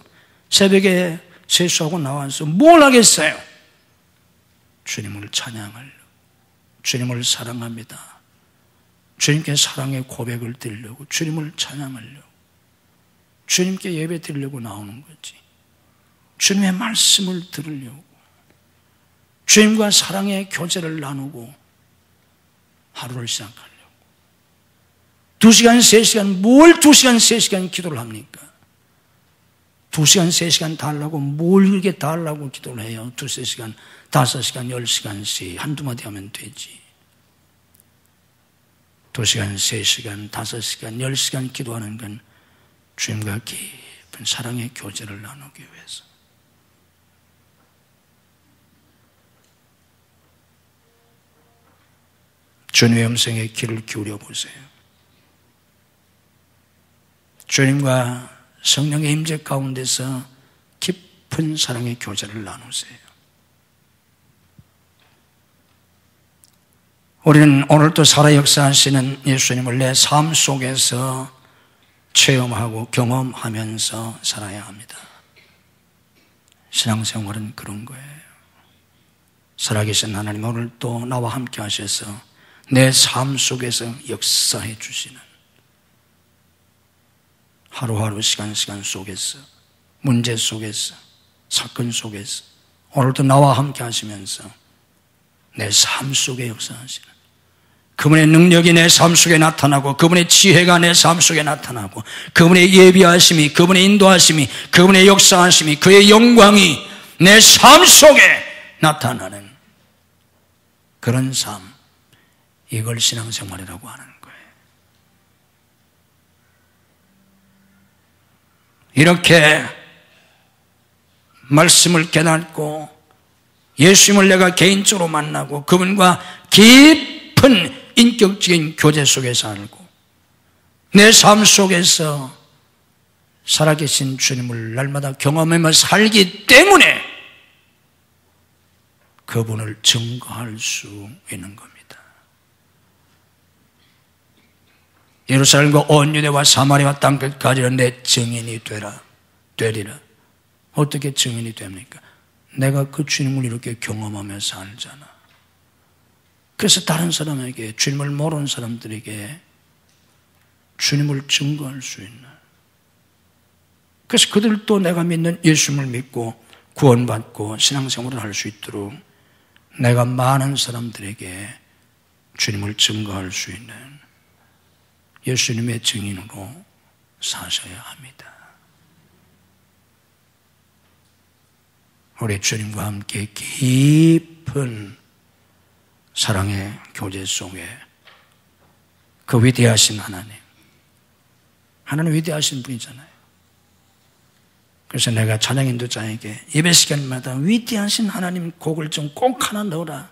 새벽에 세수하고 나와서 뭘 하겠어요? 주님을 찬양하려고, 주님을 사랑합니다. 주님께 사랑의 고백을 드리려고, 주님을 찬양하려고, 주님께 예배 드리려고 나오는 거지. 주님의 말씀을 들으려고, 주님과 사랑의 교제를 나누고 하루를 시작하려고. 2시간, 3시간, 뭘 2시간, 3시간 기도를 합니까? 2시간, 3시간 달라고 뭘 이렇게 달라고 기도를 해요? 2, 3시간, 5시간, 10시간씩 한두 마디 하면 되지. 2시간, 3시간, 5시간, 10시간 기도하는 건 주님과 깊은 사랑의 교제를 나누기 위해서. 주님의 음성에 귀를 기울여 보세요. 주님과 성령의 임재 가운데서 깊은 사랑의 교제를 나누세요. 우리는 오늘도 살아 역사하시는 예수님을 내 삶 속에서 체험하고 경험하면서 살아야 합니다. 신앙생활은 그런 거예요. 살아계신 하나님, 오늘 또 나와 함께 하셔서 내 삶 속에서 역사해 주시는, 하루하루 시간 속에서, 문제 속에서, 사건 속에서 오늘도 나와 함께 하시면서 내 삶 속에 역사하시는, 그분의 능력이 내 삶 속에 나타나고, 그분의 지혜가 내 삶 속에 나타나고, 그분의 예비하심이, 그분의 인도하심이, 그분의 역사하심이, 그의 영광이 내 삶 속에 나타나는 그런 삶, 이걸 신앙생활이라고 하는 거예요. 이렇게 말씀을 깨닫고 예수님을 내가 개인적으로 만나고 그분과 깊은 인격적인 교제 속에서 알고 내 삶 속에서 살아계신 주님을 날마다 경험하며 살기 때문에 그분을 증거할 수 있는 겁니다. 예루살렘과 온 유대와 사마리아 땅 끝까지는 내 증인이 되리라. 어떻게 증인이 됩니까? 내가 그 주님을 이렇게 경험하며 살잖아. 그래서 다른 사람에게, 주님을 모르는 사람들에게 주님을 증거할 수 있는, 그래서 그들도 내가 믿는 예수님을 믿고 구원받고 신앙생활을 할 수 있도록 내가 많은 사람들에게 주님을 증거할 수 있는 예수님의 증인으로 사셔야 합니다. 우리 주님과 함께 깊은 사랑의 교제 속에 그 위대하신 하나님 위대하신 분이잖아요. 그래서 내가 찬양 인도자에게 예배 시간마다 위대하신 하나님 곡을 좀 꼭 하나 넣어라.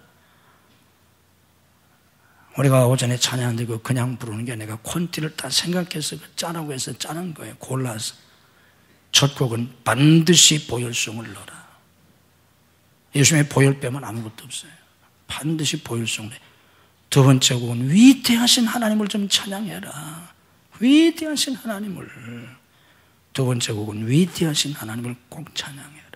우리가 오전에 찬양하고 그냥 부르는 게 내가 콘티를 다 생각해서 짜라고 해서 짜는 거예요. 골라서. 첫 곡은 반드시 보혈송을 넣어라. 예수님의 보혈 빼면 아무것도 없어요. 반드시 보혈송을 해. 두 번째 곡은 위대하신 하나님을 좀 찬양해라. 위대하신 하나님을. 두 번째 곡은 위대하신 하나님을 꼭 찬양해라.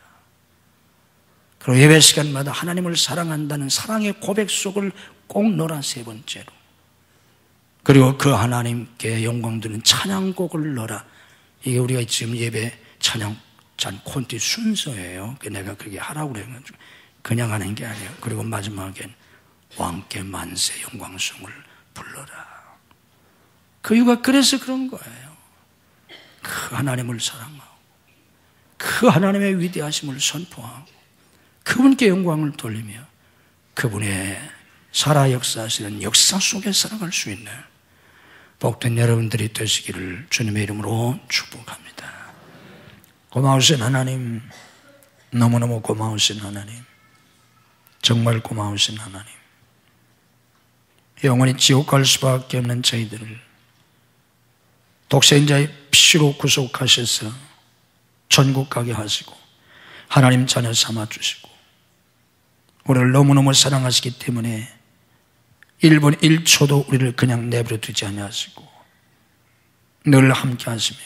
그리고 예배 시간마다 하나님을 사랑한다는 사랑의 고백 속을 꼭 넣어라. 세 번째로. 그리고 그 하나님께 영광 드리는 찬양곡을 넣어라. 이게 우리가 지금 예배 찬양 콘티 순서예요. 내가 그렇게 하라고 그래가지고 그냥 하는 게 아니에요. 그리고 마지막엔 왕께 만세 영광송을 불러라. 그 이유가 그래서 그런 거예요. 그 하나님을 사랑하고 그 하나님의 위대하심을 선포하고 그분께 영광을 돌리며 그분의 살아 역사하시는 역사 속에 살아갈 수 있는 복된 여러분들이 되시기를 주님의 이름으로 축복합니다. 고마우신 하나님, 너무너무 고마우신 하나님, 정말 고마우신 하나님, 영원히 지옥 갈 수밖에 없는 저희들을 독생자의 피로 구속하셔서 천국 가게 하시고 하나님 자녀 삼아주시고 우리를 너무너무 사랑하시기 때문에 1분 1초도 우리를 그냥 내버려 두지 아니하시고 늘 함께 하시며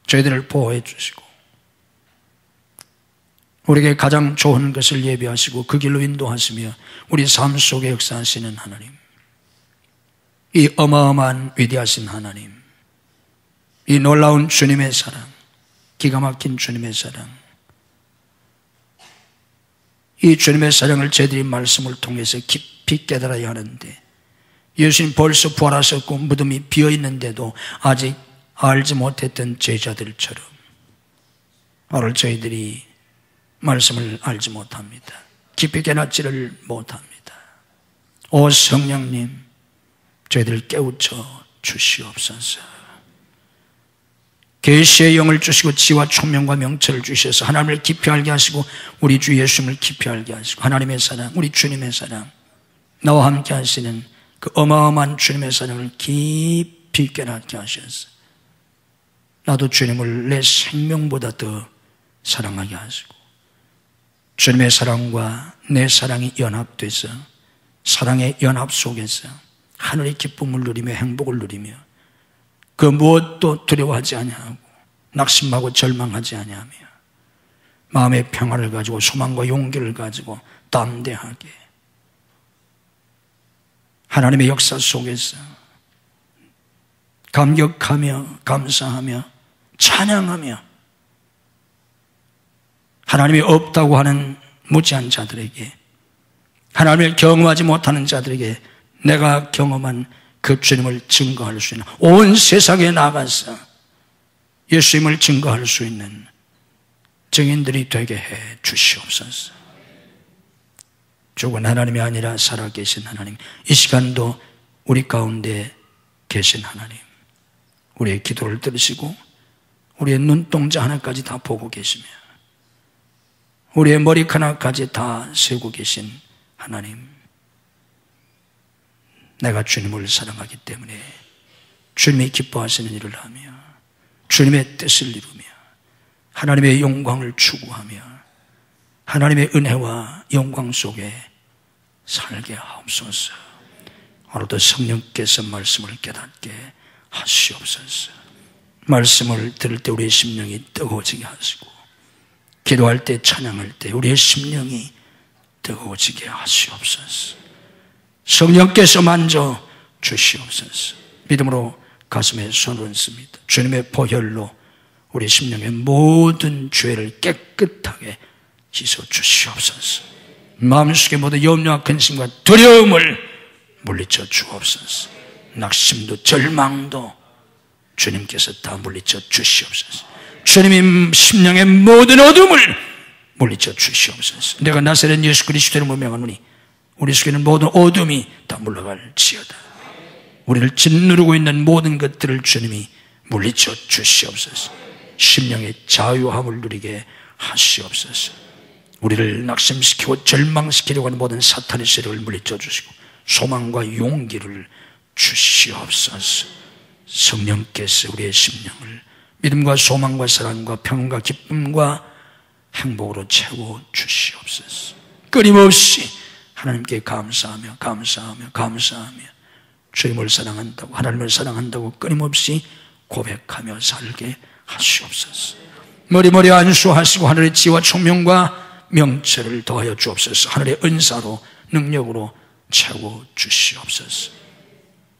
저희들을 보호해 주시고 우리에게 가장 좋은 것을 예비하시고 그 길로 인도하시며 우리 삶 속에 역사하시는 하나님, 이 어마어마한 위대하신 하나님, 이 놀라운 주님의 사랑, 기가 막힌 주님의 사랑, 이 주님의 사랑을 저희들이 말씀을 통해서 깊이 깨달아야 하는데 예수님 벌써 부활하셨고 무덤이 비어있는데도 아직 알지 못했던 제자들처럼 오늘 저희들이 말씀을 알지 못합니다. 깊이 깨닫지를 못합니다. 오 성령님, 저희들을 깨우쳐 주시옵소서. 계시의 영을 주시고 지와 총명과 명철을 주셔서 하나님을 깊이 알게 하시고 우리 주 예수님을 깊이 알게 하시고 하나님의 사랑, 우리 주님의 사랑, 나와 함께 하시는 그 어마어마한 주님의 사랑을 깊이 깨닫게 하셔서 나도 주님을 내 생명보다 더 사랑하게 하시고 주님의 사랑과 내 사랑이 연합돼서 사랑의 연합 속에서 하늘의 기쁨을 누리며 행복을 누리며 그 무엇도 두려워하지 아니하고 낙심하고 절망하지 아니하며 마음의 평화를 가지고 소망과 용기를 가지고 담대하게 하나님의 역사 속에서 감격하며 감사하며 찬양하며 하나님이 없다고 하는 무지한 자들에게 하나님을 경험하지 못하는 자들에게 내가 경험한 그 주님을 증거할 수 있는 온 세상에 나가서 예수님을 증거할 수 있는 증인들이 되게 해 주시옵소서. 죽은 하나님이 아니라 살아계신 하나님, 이 시간도 우리 가운데 계신 하나님, 우리의 기도를 들으시고 우리의 눈동자 하나까지 다 보고 계시며 우리의 머리카락까지 다 세우고 계신 하나님, 내가 주님을 사랑하기 때문에 주님이 기뻐하시는 일을 하며 주님의 뜻을 이루며 하나님의 영광을 추구하며 하나님의 은혜와 영광 속에 살게 하옵소서. 오늘도 성령께서 말씀을 깨닫게 하시옵소서. 말씀을 들을 때 우리의 심령이 뜨거워지게 하시고 기도할 때 찬양할 때 우리의 심령이 뜨거워지게 하시옵소서. 성령께서 만져 주시옵소서. 믿음으로 가슴에 손을 얹습니다. 주님의 보혈로 우리 심령의 모든 죄를 깨끗하게 씻어 주시옵소서. 마음속에 모든 염려와 근심과 두려움을 물리쳐 주옵소서. 낙심도 절망도 주님께서 다 물리쳐 주시옵소서. 주님이 심령의 모든 어둠을 물리쳐 주시옵소서. 내가 나사렛 예수 그리스도를 명하노니 우리 속에 있는 모든 어둠이 다 물러갈지어다. 우리를 짓누르고 있는 모든 것들을 주님이 물리쳐 주시옵소서. 심령의 자유함을 누리게 하시옵소서. 우리를 낙심시키고 절망시키려고 하는 모든 사탄의 세력을 물리쳐 주시고 소망과 용기를 주시옵소서. 성령께서 우리의 심령을 믿음과 소망과 사랑과 평안과 기쁨과 행복으로 채워 주시옵소서. 끊임없이 하나님께 감사하며 주님을 사랑한다고, 하나님을 사랑한다고 끊임없이 고백하며 살게 하시옵소서. 머리머리 안수하시고 하늘의 지혜와 총명과 명철을 더하여 주옵소서. 하늘의 은사로 능력으로 채워 주시옵소서.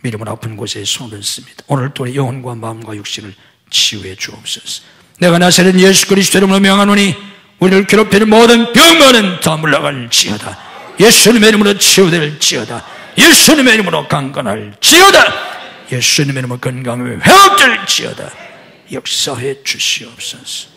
믿음은 아픈 곳에 손을 씁니다. 오늘도 우리 영혼과 마음과 육신을 치유해 주옵소서. 내가 나사렛 예수 그리스도 이름으로 명하노니 우리를 괴롭히는 모든 병만은 다 물러갈지어다. 예수님의 이름으로 치유될지어다. 예수님의 이름으로 강건할지어다. 예수님의 이름으로 건강을 회복될지어다. 역사해 주시옵소서.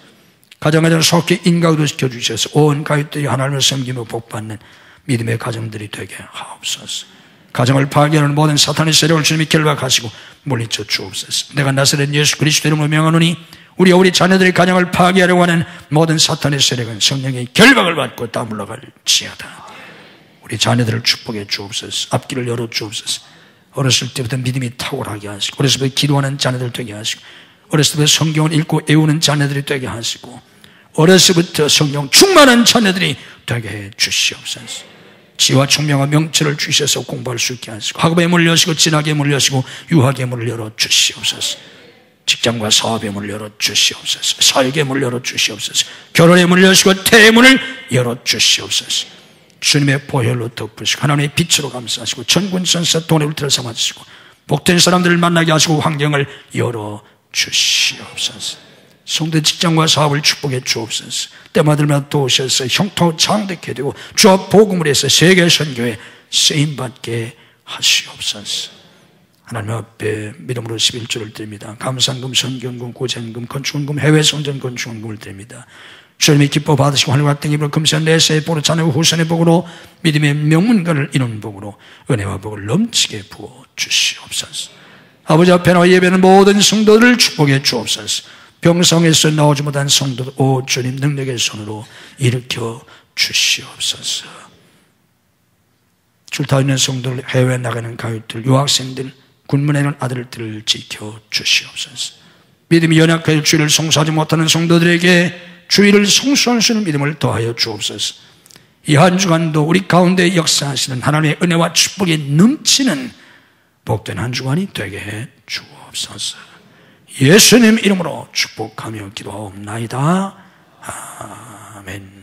가정가정 속히 인가도 시켜주셔서 온 가족들이 하나님을 섬기며 복받는 믿음의 가정들이 되게 하옵소서. 가정을 파괴하는 모든 사탄의 세력을 주님이 결박하시고 물리쳐 주옵소서. 내가 나사렛 예수 그리스도 이름으로 명하노니 우리와 우리 자녀들의 가정을 파괴하려고 하는 모든 사탄의 세력은 성령의 결박을 받고 다 물러갈지어다. 우리 자녀들을 축복해 주옵소서. 앞길을 열어 주옵소서. 어렸을 때부터 믿음이 탁월하게 하시고 어렸을 때부터 기도하는 자녀들 되게 하시고 어렸을 때부터 성경을 읽고 외우는 자녀들이 되게 하시고 어렸을 때부터 성경 충만한 자녀들이 되게 해 주시옵소서. 지혜와 총명과 명철을 주셔서 공부할 수 있게 하시고 학업의 문을 여시고 진학의 문을 여시고 유학의 문을 열어 주시옵소서. 직장과 사업의 문을 열어 주시옵소서. 사역의 문을 열어 주시옵소서. 결혼의 문을 여시고 태의 문을 열어 주시옵소서. 주님의 보혈로 덮으시고 하나님의 빛으로 감싸시고 천군천사 돈의 울타리를 삼아주시고 복된 사람들을 만나게 하시고 환경을 열어 주시옵소서. 성도 직장과 사업을 축복해 주옵소서. 때마다 또 오셔서 형통 창대케 되고 주와 복음을 해서 세계 선교에 쓰임받게 하시옵소서. 하나님 앞에 믿음으로 11조를 드립니다. 감상금, 선경금, 고전금, 건축원금, 해외성전 건축원금을 드립니다. 주님이 기뻐 받으시고 하늘과 땅의 복으로 금세 내세의 복으로 자녀의 후손의 복으로 믿음의 명문가를 이루는 복으로 은혜와 복을 넘치게 부어 주시옵소서. 아버지 앞에 나와 예배하는 모든 성도들을 축복해 주옵소서. 병성에서 나오지 못한 성도들 오 주님 능력의 손으로 일으켜 주시옵소서. 출타 있는 성도들, 해외 나가는 가족들, 유학생들, 군문에 있는 아들들을 지켜 주시옵소서. 믿음이 연약하여 주의를 성수하지 못하는 성도들에게 주의를 성수할 수 있는 믿음을 더하여 주옵소서. 이 한 주간도 우리 가운데 역사하시는 하나님의 은혜와 축복이 넘치는 복된 한 주간이 되게 해 주옵소서. 예수님 이름으로 축복하며 기도하옵나이다. 아멘.